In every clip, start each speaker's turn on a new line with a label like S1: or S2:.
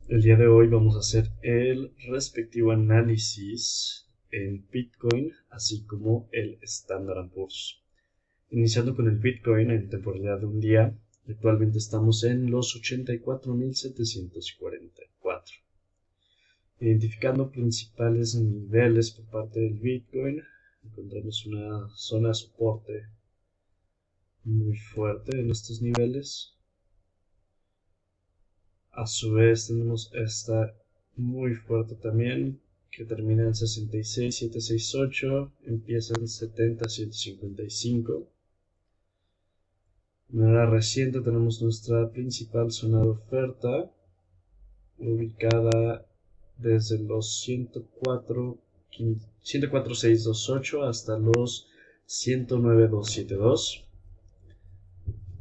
S1: El día de hoy vamos a hacer el respectivo análisis en Bitcoin, así como el Standard & Poor's. Iniciando con el Bitcoin en temporalidad de un día, actualmente estamos en los 84.744. Identificando principales niveles por parte del Bitcoin, encontramos una zona de soporte muy fuerte en estos niveles. A su vez tenemos esta muy fuerte también, que termina en 66.768, empieza en 70.155. De manera reciente tenemos nuestra principal zona de oferta, ubicada desde los 104.628 hasta los 109.272.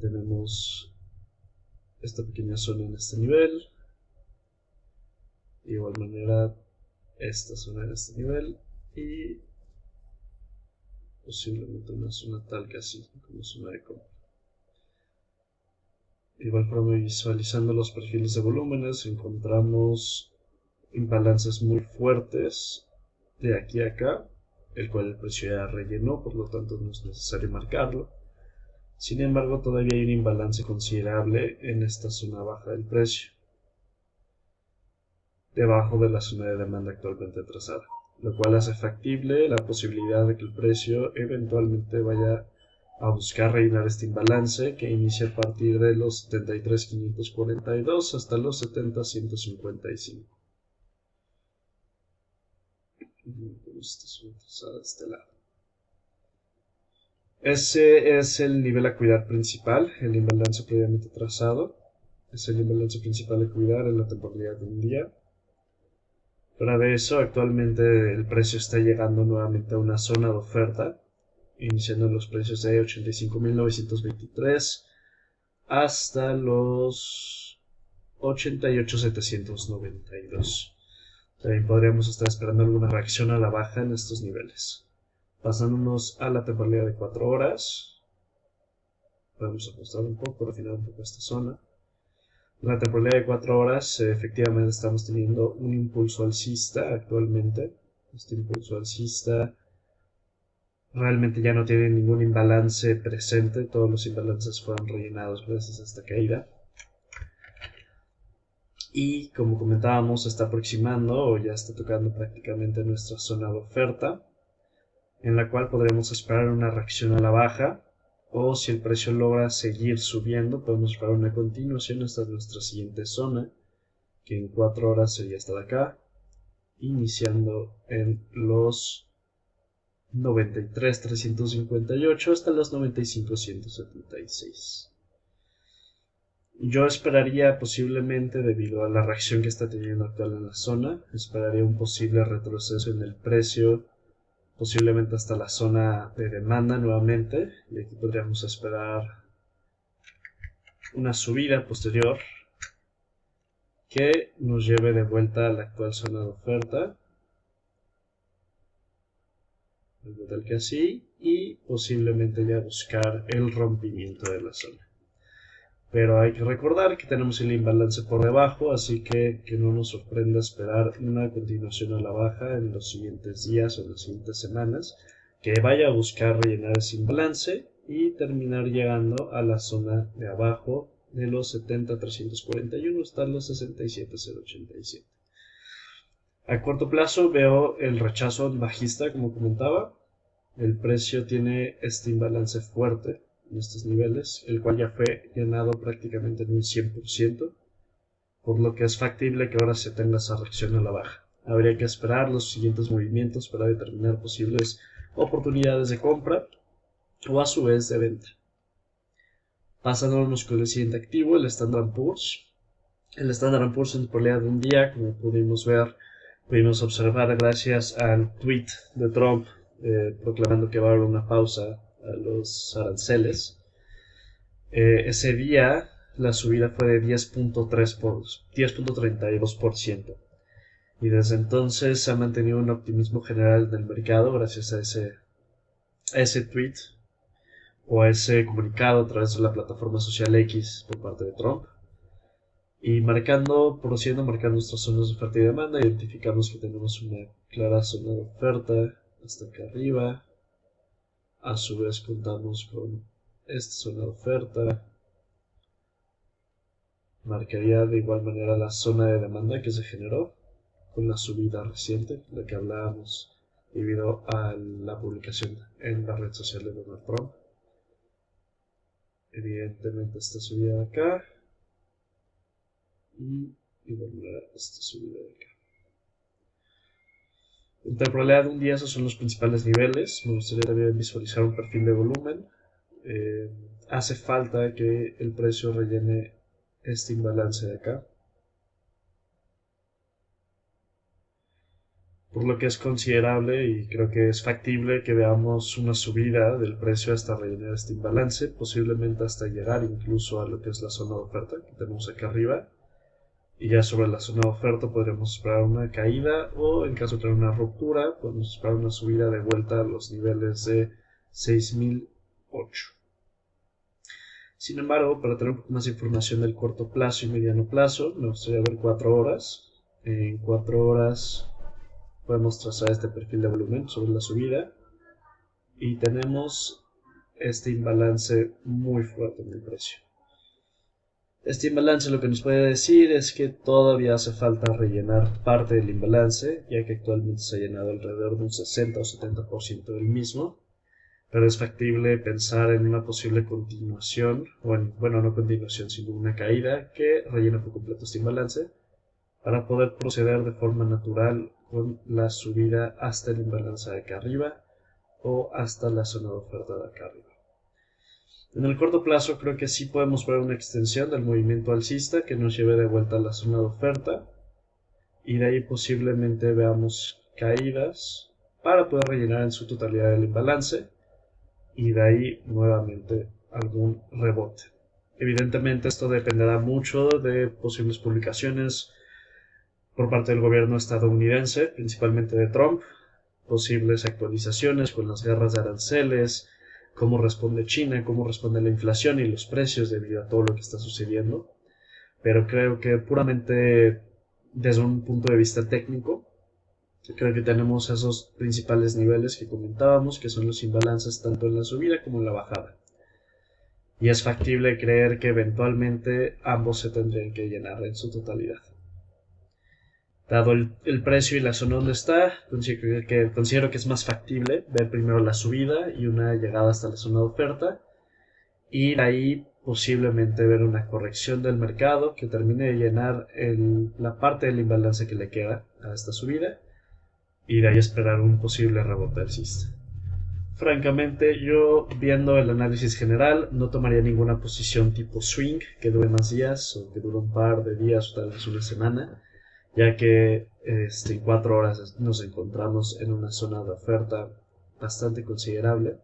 S1: Tenemos esta pequeña zona en este nivel. De igual manera, esta zona en este nivel. Y posiblemente una zona tal que así, como zona de compra. De igual forma, visualizando los perfiles de volúmenes, encontramos imbalances muy fuertes de aquí a acá, el cual el precio ya rellenó, por lo tanto no es necesario marcarlo. Sin embargo, todavía hay un imbalance considerable en esta zona baja del precio, debajo de la zona de demanda actualmente trazada, lo cual hace factible la posibilidad de que el precio eventualmente vaya a buscar rellenar este imbalance, que inicia a partir de los 73.542 hasta los 70.155. Este lado. Ese es el nivel a cuidar principal, el imbalance previamente trazado. Es el imbalance principal a cuidar en la temporalidad de un día. Fuera de eso, actualmente el precio está llegando nuevamente a una zona de oferta, iniciando en los precios de 85.923 hasta los 88.792. También podríamos estar esperando alguna reacción a la baja en estos niveles. Pasándonos a la temporalidad de 4 horas, podemos ajustar un poco, refinar un poco esta zona. En la temporalidad de 4 horas, efectivamente estamos teniendo un impulso alcista actualmente. Este impulso alcista realmente ya no tiene ningún imbalance presente, todos los imbalances fueron rellenados gracias a esta caída. Y como comentábamos, está aproximando o ya está tocando prácticamente nuestra zona de oferta, en la cual podremos esperar una reacción a la baja, o si el precio logra seguir subiendo, podemos esperar una continuación hasta nuestra siguiente zona, que en 4 horas sería esta de acá, iniciando en los 93.358 hasta los 95.176. Yo esperaría posiblemente, debido a la reacción que está teniendo actual en la zona, esperaría un posible retroceso en el precio, posiblemente hasta la zona de demanda nuevamente, y aquí podríamos esperar una subida posterior que nos lleve de vuelta a la actual zona de oferta, tal que así, y posiblemente ya buscar el rompimiento de la zona. Pero hay que recordar que tenemos el imbalance por debajo, así que no nos sorprenda esperar una continuación a la baja en los siguientes días o en las siguientes semanas, que vaya a buscar rellenar ese imbalance y terminar llegando a la zona de abajo de los 70.341 hasta los 67.087. A corto plazo veo el rechazo bajista, como comentaba. El precio tiene este imbalance fuerte en estos niveles, el cual ya fue llenado prácticamente en un 100%, por lo que es factible que ahora se tenga esa reacción a la baja. Habría que esperar los siguientes movimientos para determinar posibles oportunidades de compra o a su vez de venta. Pasándonos con el siguiente activo, el Standard & Poor's. El Standard & Poor's en temporalidad de un día, como pudimos observar gracias al tweet de Trump proclamando que va a haber una pausa a los aranceles. Ese día la subida fue de 10.32%, y desde entonces se ha mantenido un optimismo general del mercado gracias a ese tweet o a ese comunicado a través de la plataforma social X por parte de Trump. Y procediendo marcando nuestras zonas de oferta y demanda, identificamos que tenemos una clara zona de oferta hasta acá arriba. A su vez contamos con esta zona de oferta. Marcaría de igual manera la zona de demanda que se generó con la subida reciente, la que hablábamos debido a la publicación en la red social de Donald Trump. Evidentemente esta subida de acá y de igual manera esta subida de acá. En temporalidad de un día esos son los principales niveles. Me gustaría también visualizar un perfil de volumen. Hace falta que el precio rellene este imbalance de acá, por lo que es considerable y creo que es factible que veamos una subida del precio hasta rellenar este imbalance, posiblemente hasta llegar incluso a lo que es la zona de oferta que tenemos acá arriba. Y ya sobre la zona de oferta podremos esperar una caída o en caso de tener una ruptura podemos esperar una subida de vuelta a los niveles de 6008. Sin embargo, para tener un poco más de información del corto plazo y mediano plazo, me gustaría ver 4 horas. En 4 horas podemos trazar este perfil de volumen sobre la subida y tenemos este imbalance muy fuerte en el precio. Este imbalance lo que nos puede decir es que todavía hace falta rellenar parte del imbalance, ya que actualmente se ha llenado alrededor de un 60 o 70% del mismo, pero es factible pensar en una posible continuación, bueno, no continuación, sino una caída que rellene por completo este imbalance para poder proceder de forma natural con la subida hasta el imbalance de acá arriba o hasta la zona de oferta de acá arriba. En el corto plazo creo que sí podemos ver una extensión del movimiento alcista que nos lleve de vuelta a la zona de oferta y de ahí posiblemente veamos caídas para poder rellenar en su totalidad el imbalance y de ahí nuevamente algún rebote. Evidentemente esto dependerá mucho de posibles publicaciones por parte del gobierno estadounidense, principalmente de Trump, posibles actualizaciones con las guerras de aranceles, cómo responde China, cómo responde la inflación y los precios debido a todo lo que está sucediendo. Pero creo que puramente desde un punto de vista técnico, creo que tenemos esos principales niveles que comentábamos, que son los imbalances tanto en la subida como en la bajada. Y es factible creer que eventualmente ambos se tendrían que llenar en su totalidad. Dado el precio y la zona donde está, considero que es más factible ver primero la subida y una llegada hasta la zona de oferta y de ahí posiblemente ver una corrección del mercado que termine de llenar la parte del imbalance que le queda a esta subida y de ahí esperar un posible rebote alcista. Francamente, yo viendo el análisis general no tomaría ninguna posición tipo swing que dure más días o que dure un par de días o tal vez una semana, ya que en 4 horas nos encontramos en una zona de oferta bastante considerable,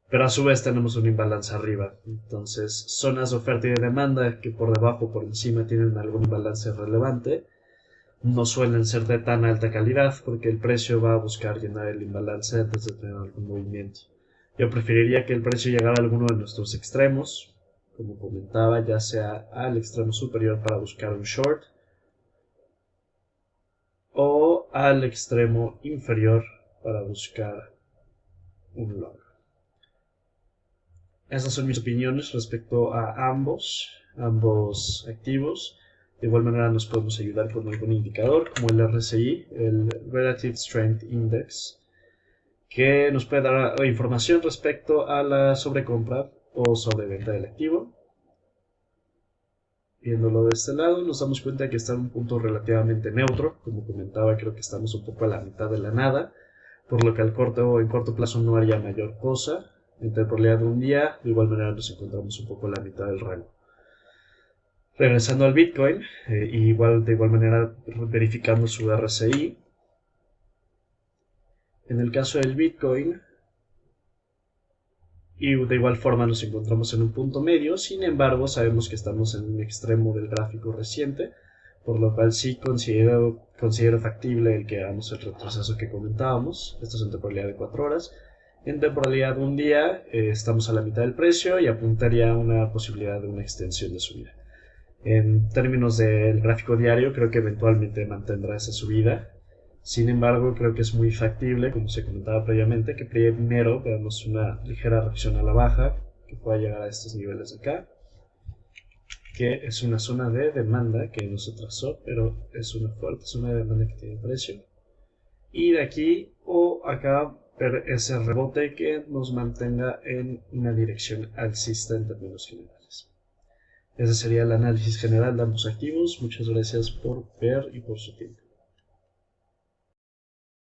S1: pero a su vez tenemos un imbalance arriba. Entonces, zonas de oferta y de demanda que por debajo o por encima tienen algún imbalance relevante no suelen ser de tan alta calidad porque el precio va a buscar llenar el imbalance antes de tener algún movimiento. Yo preferiría que el precio llegara a alguno de nuestros extremos, como comentaba, ya sea al extremo superior para buscar un short o al extremo inferior para buscar un long. Esas son mis opiniones respecto a ambos activos. De igual manera nos podemos ayudar con algún indicador como el RSI, el Relative Strength Index, que nos puede dar información respecto a la sobrecompra o sobreventa del activo. Viéndolo de este lado nos damos cuenta de que está en un punto relativamente neutro. Como comentaba, creo que estamos un poco a la mitad de la nada, por lo que en corto plazo no haría mayor cosa. En temporalidad de un día, de igual manera nos encontramos un poco a la mitad del rango. Regresando al Bitcoin, de igual manera verificando su RSI. En el caso del Bitcoin, y de igual forma nos encontramos en un punto medio, sin embargo sabemos que estamos en un extremo del gráfico reciente, por lo cual sí considero factible el que hagamos el retroceso que comentábamos. Esto es en temporalidad de 4 horas. En temporalidad de un día estamos a la mitad del precio y apuntaría a una posibilidad de una extensión de subida. En términos del gráfico diario, creo que eventualmente mantendrá esa subida. Sin embargo, creo que es muy factible, como se comentaba previamente, que primero veamos una ligera reacción a la baja, que pueda llegar a estos niveles de acá, que es una zona de demanda que no se trazó, pero es una fuerte zona de demanda que tiene precio. Y de aquí o acá ver ese rebote que nos mantenga en una dirección alcista en términos generales. Ese sería el análisis general de ambos activos. Muchas gracias por ver y por su tiempo.